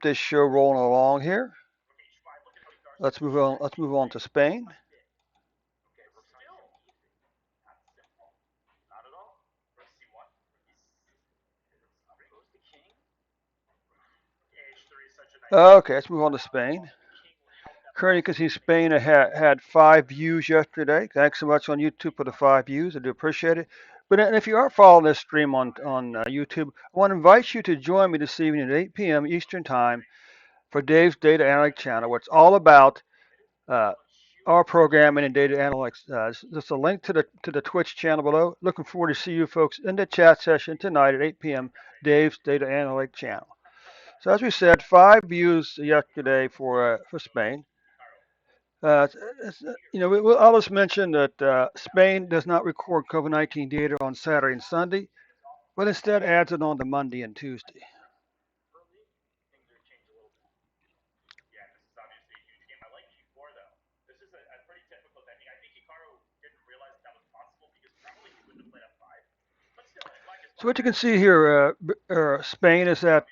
this show rolling along here. Let's move on. Let's move on to Spain. Okay, let's move on to Spain. Currently, you can see Spain had 5 views yesterday. Thanks so much on YouTube for the 5 views. I do appreciate it. But if you are following this stream on YouTube, I want to invite you to join me this evening at 8 p.m. Eastern Time for Dave's Data Analytics channel, where it's all about uh, our programming and data analytics. There's a link to the Twitch channel below. Looking forward to see you folks in the chat session tonight at 8 p.m. Dave's Data Analytics channel. So as we said, 5 views yesterday for Spain. I'll just mention that Spain does not record COVID-19 data on Saturday and Sunday, but instead adds it on to Monday and Tuesday. So what you can see here, Spain is at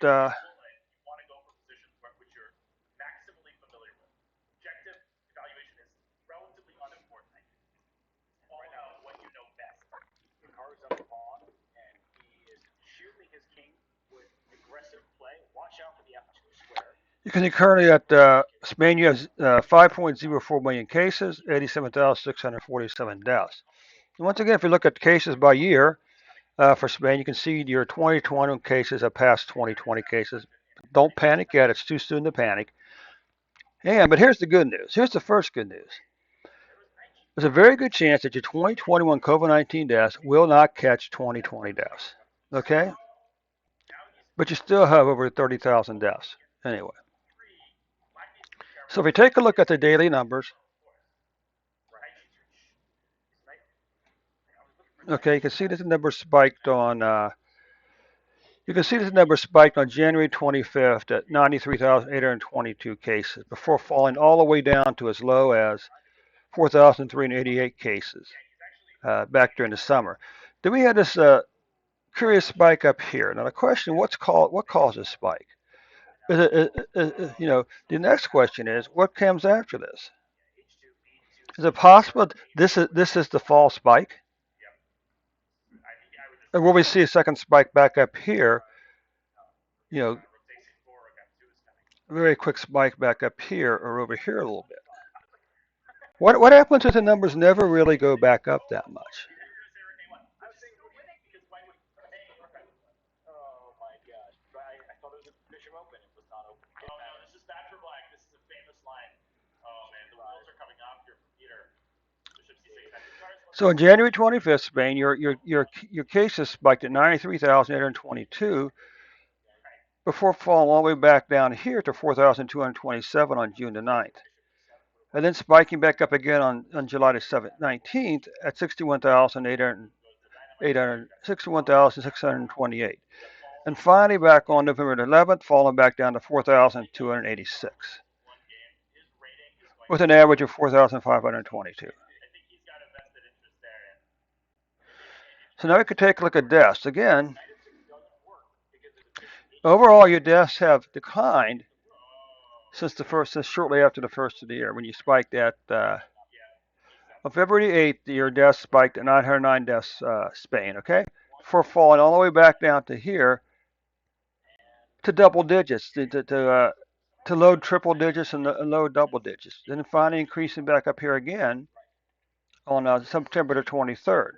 you can see currently at Spain, you have 5.04 million cases, 87,647 deaths. And once again, if you look at cases by year for Spain, you can see your 2021 cases have passed 2020 cases. Don't panic yet; it's too soon to panic. But here's the good news. Here's the first good news. There's a very good chance that your 2021 COVID-19 deaths will not catch 2020 deaths. Okay? But you still have over 30,000 deaths anyway. So if we take a look at the daily numbers, okay, you can see that the number spiked on January 25th at 93,822 cases before falling all the way down to as low as 4,388 cases back during the summer. Then we had this curious spike up here. Now the question, what caused this spike? The next question is, what comes after this? Is it possible this is the fall spike? And will we see a second spike back up here? You know, very quick spike back up here or over here a little bit. What happens if the numbers never really go back up that much? So on January 25th, Spain, your cases spiked at 93,822 before falling all the way back down here to 4,227 on June the 9th. And then spiking back up again on July the 19th at 61,628. And finally back on November the 11th, falling back down to 4,286 with an average of 4,522. So now we could take a look at deaths. Again, overall your deaths have declined since shortly after the first of the year when you spiked at on February 8th, your deaths spiked at 909 deaths, Spain, okay? Before falling all the way back down to here to double digits, to low triple digits and low double digits. Then finally increasing back up here again on September the 23rd.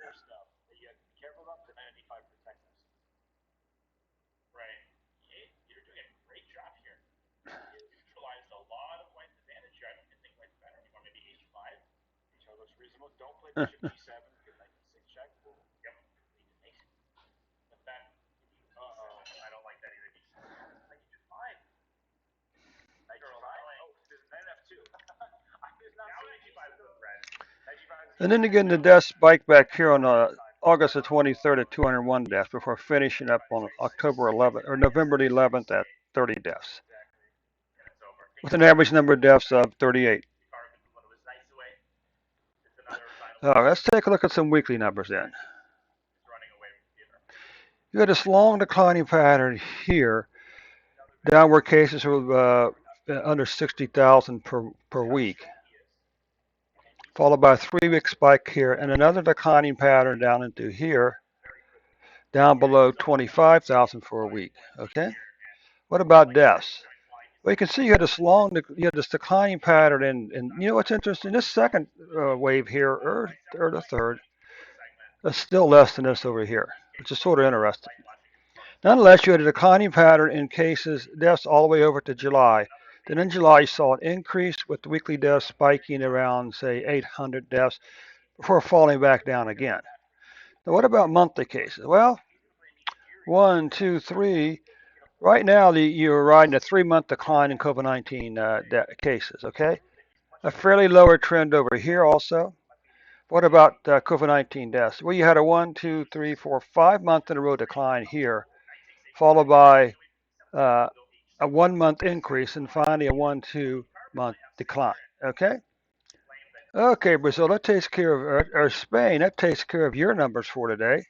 And then again, the deaths spiked back here on August the 23rd at 201 deaths before finishing up on October 11th or November the 11th at 30 deaths, with an average number of deaths of 38. Let's take a look at some weekly numbers then. You had this long declining pattern here Downward cases were under 60,000 per week, followed by a 3 week spike here and another declining pattern down into here, down below 25,000 for a week. Okay. What about deaths? Well, you can see you had this declining pattern, and you know what's interesting? This second wave here, or the third, is still less than this over here, which is sort of interesting. Nonetheless, you had a declining pattern in cases, deaths all the way over to July. Then in July, you saw an increase with the weekly deaths spiking around, say, 800 deaths before falling back down again. Now, what about monthly cases? Well, one, two, three. Right now, you're riding a 3 month decline in COVID 19 cases, okay? A fairly lower trend over here also. What about COVID 19 deaths? Well, you had a 1, 2, 3, 4, 5 month in a row decline here, followed by uh, a 1 month increase, and finally a 1, 2 month decline. Okay? Okay, Brazil, that takes care of, or Spain, that takes care of your numbers for today.